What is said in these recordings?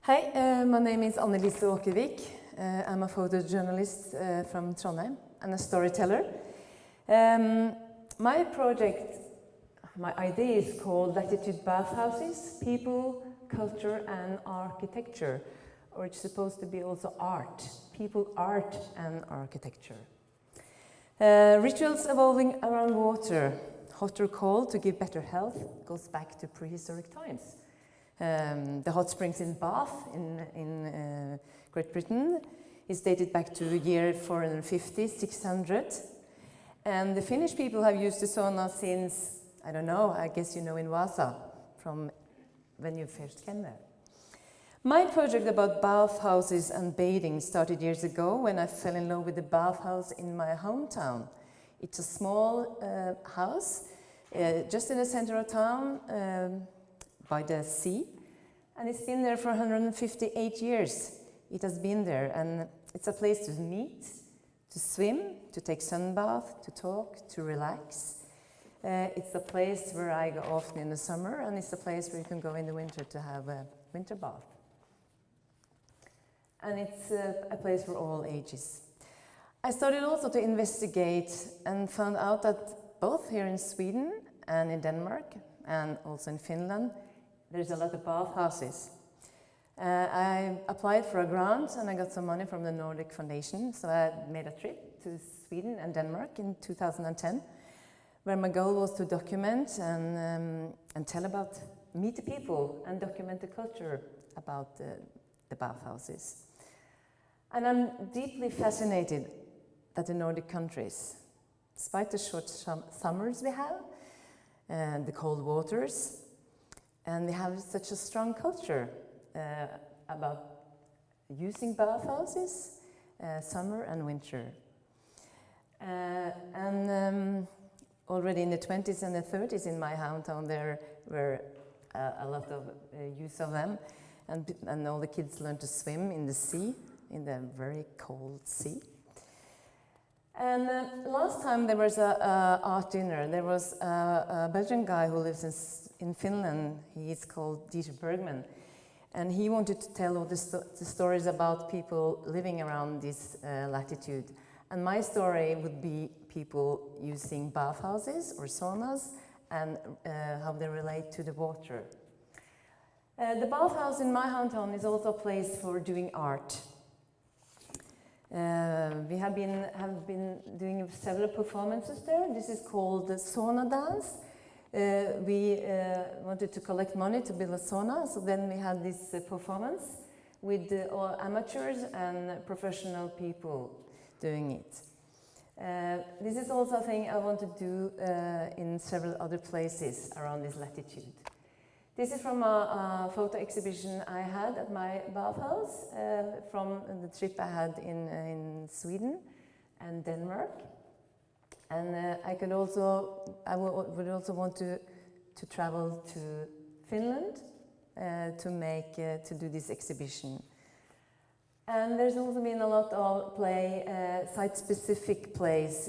Hi, my name is Anne-Lise Aakervik. I'm a photojournalist from Trondheim and a storyteller. My project, my idea is called Latitude Bathhouses, People, Culture and Architecture, or it's supposed to be also art, people, art and architecture. Rituals evolving around water, hot or cold to give better health, goes back to prehistoric times. The hot springs in Bath in Great Britain is dated back to the year 450, 600. And the Finnish people have used the sauna since, I don't know, I guess you know in Vasa, from when you first came there. My project about bathhouses and bathing started years ago when I fell in love with the bathhouse in my hometown. It's a small house just in the center of town, by the sea, and it's been there for 158 years. It has been there, and it's a place to meet, to swim, to take sunbath, to talk, to relax. It's a place where I go often in the summer, and it's a place where you can go in the winter to have a winter bath. And it's a place for all ages. I started also to investigate and found out that both here in Sweden and in Denmark and also in Finland, there's a lot of bathhouses. I applied for a grant and I got some money from the Nordic Foundation, so I made a trip to Sweden and Denmark in 2010, where my goal was to document and tell about, meet the people and document the culture about the bathhouses. And I'm deeply fascinated that the Nordic countries, despite the short summers we have, and the cold waters, and they have such a strong culture about using bathhouses, summer and winter. Already in the 20s and the 30s in my hometown there were a lot of use of them, and all the kids learned to swim in the sea, in the very cold sea. And last time there was a art dinner. There was a Belgian guy who lives in Finland. He is called Dieter Bergman. And he wanted to tell all the stories about people living around this latitude. And my story would be people using bathhouses or saunas and how they relate to the water. The bathhouse in my hometown is also a place for doing art. We have been doing several performances there. This is called the sauna dance. We wanted to collect money to build a sauna, so then we had this performance with all amateurs and professional people doing it. This is also a thing I want to do in several other places around this latitude. This is from a photo exhibition I had at my bathhouse from the trip I had in Sweden and Denmark. And I would also want to travel to Finland to do this exhibition. And there's also been a lot of site-specific plays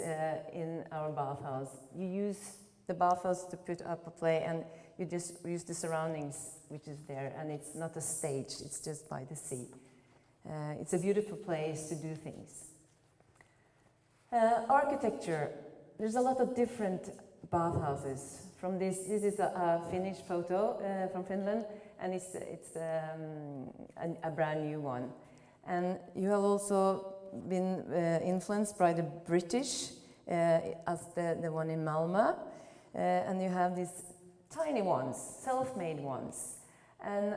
in our bathhouse. You use the bathhouse to put up a play, and you just use the surroundings which is there, and it's not a stage, it's just by the sea. It's a beautiful place to do things. Architecture, there's a lot of different bathhouses. From this is a Finnish photo from Finland, and it's a brand new one. And you have also been influenced by the British, as the one in Malmö, and you have these tiny ones, self-made ones. And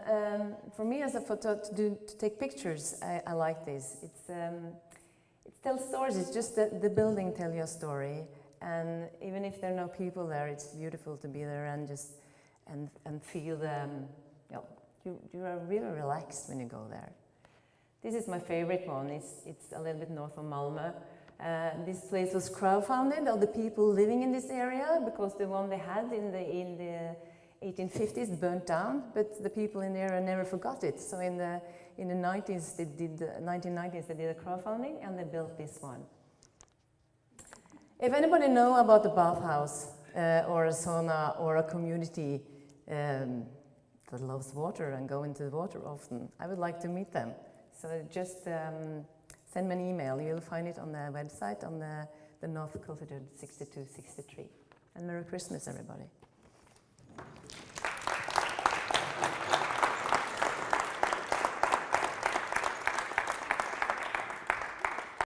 for me as a photographer to take pictures, I like this. It tells stories, it's just the building tells you a story. And even if there are no people there, it's beautiful to be there and just feel you are really relaxed when you go there. This is my favorite one. It's a little bit north of Malmö. This place was crowdfunded, all the people living in this area, because the one they had in the 1850s burnt down, but the people in the area never forgot it. So in the 1990s they did a crowdfunding and they built this one. If anybody know about the bathhouse or a sauna or a community that loves water and go into the water often. I would like to meet them. So just send me an email. You'll find it on the website on the North Cultitude 6263. And Merry Christmas, everybody.